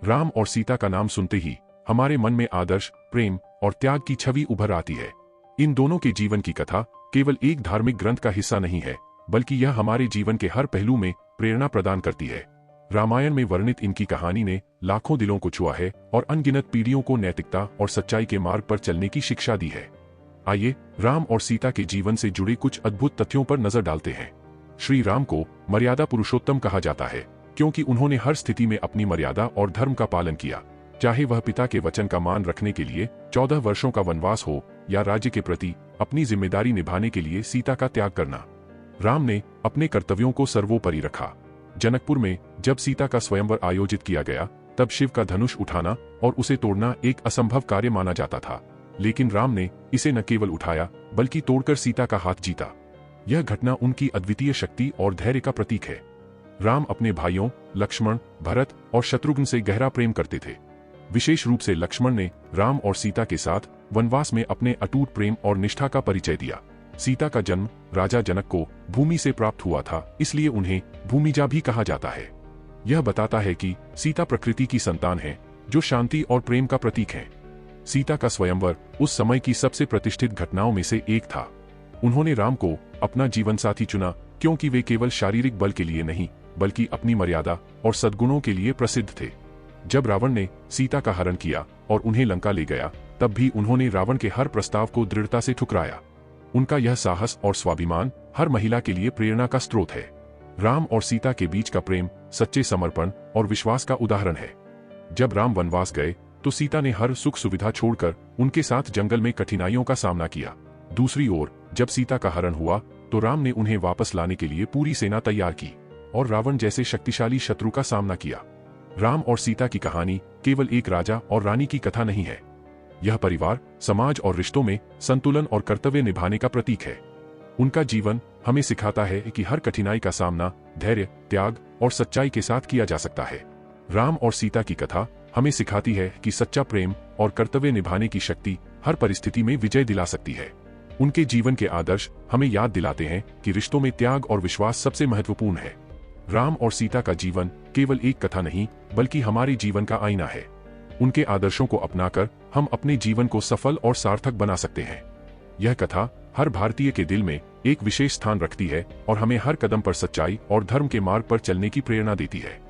राम और सीता का नाम सुनते ही हमारे मन में आदर्श, प्रेम और त्याग की छवि उभर आती है। इन दोनों के जीवन की कथा केवल एक धार्मिक ग्रंथ का हिस्सा नहीं है, बल्कि यह हमारे जीवन के हर पहलू में प्रेरणा प्रदान करती है। रामायण में वर्णित इनकी कहानी ने लाखों दिलों को छुआ है और अनगिनत पीढ़ियों को नैतिकता और सच्चाई के मार्ग पर चलने की शिक्षा दी है। आइए राम और सीता के जीवन से जुड़े कुछ अद्भुत तथ्यों पर नजर डालते हैं। श्री राम को मर्यादा पुरुषोत्तम कहा जाता है, क्योंकि उन्होंने हर स्थिति में अपनी मर्यादा और धर्म का पालन किया, चाहे वह पिता के वचन का मान रखने के लिए 14 वर्षों का वनवास हो या राज्य के प्रति अपनी जिम्मेदारी निभाने के लिए सीता का त्याग करना। राम ने अपने कर्तव्यों को सर्वोपरि रखा। जनकपुर में जब सीता का स्वयंवर आयोजित किया गया, तब शिव का धनुष उठाना और उसे तोड़ना एक असंभव कार्य माना जाता था, लेकिन राम ने इसे न केवल उठाया बल्कि तोड़कर सीता का हाथ जीता। यह घटना उनकी अद्वितीय शक्ति और धैर्य का प्रतीक है। राम अपने भाइयों लक्ष्मण, भरत और शत्रुघ्न से गहरा प्रेम करते थे। विशेष रूप से लक्ष्मण ने राम और सीता के साथ वनवास में अपने अटूट प्रेम और निष्ठा का परिचय दिया। सीता का जन्म राजा जनक को भूमि से प्राप्त हुआ था, इसलिए उन्हें भूमिजा भी कहा जाता है। यह बताता है कि सीता प्रकृति की संतान है, जो शांति और प्रेम का प्रतीक है। सीता का स्वयंवर उस समय की सबसे प्रतिष्ठित घटनाओं में से एक था। उन्होंने राम को अपना जीवन साथी चुना, क्योंकि वे केवल शारीरिक बल के लिए नहीं, बल्कि अपनी मर्यादा और सद्गुणों के लिए प्रसिद्ध थे। जब रावण ने सीता का हरण किया और उन्हें लंका ले गया, तब भी उन्होंने रावण के हर प्रस्ताव को दृढ़ता से ठुकराया। उनका यह साहस और स्वाभिमान हर महिला के लिए प्रेरणा का स्रोत है। राम और सीता के बीच का प्रेम सच्चे समर्पण और विश्वास का उदाहरण है। जब राम वनवास गए, तो सीता ने हर सुख सुविधा छोड़कर उनके साथ जंगल में कठिनाइयों का सामना किया। दूसरी ओर जब सीता का हरण हुआ, तो राम ने उन्हें वापस लाने के लिए पूरी सेना तैयार की और रावण जैसे शक्तिशाली शत्रु का सामना किया। राम और सीता की कहानी केवल एक राजा और रानी की कथा नहीं है। यह परिवार, समाज और रिश्तों में संतुलन और कर्तव्य निभाने का प्रतीक है। उनका जीवन हमें सिखाता है कि हर कठिनाई का सामना धैर्य, त्याग और सच्चाई के साथ किया जा सकता है। राम और सीता की कथा हमें सिखाती है कि सच्चा प्रेम और कर्तव्य निभाने की शक्ति हर परिस्थिति में विजय दिला सकती है। उनके जीवन के आदर्श हमें याद दिलाते हैं कि रिश्तों में त्याग और विश्वास सबसे महत्वपूर्ण है। राम और सीता का जीवन केवल एक कथा नहीं, बल्कि हमारे जीवन का आईना है। उनके आदर्शों को अपनाकर हम अपने जीवन को सफल और सार्थक बना सकते हैं। यह कथा हर भारतीय के दिल में एक विशेष स्थान रखती है और हमें हर कदम पर सच्चाई और धर्म के मार्ग पर चलने की प्रेरणा देती है।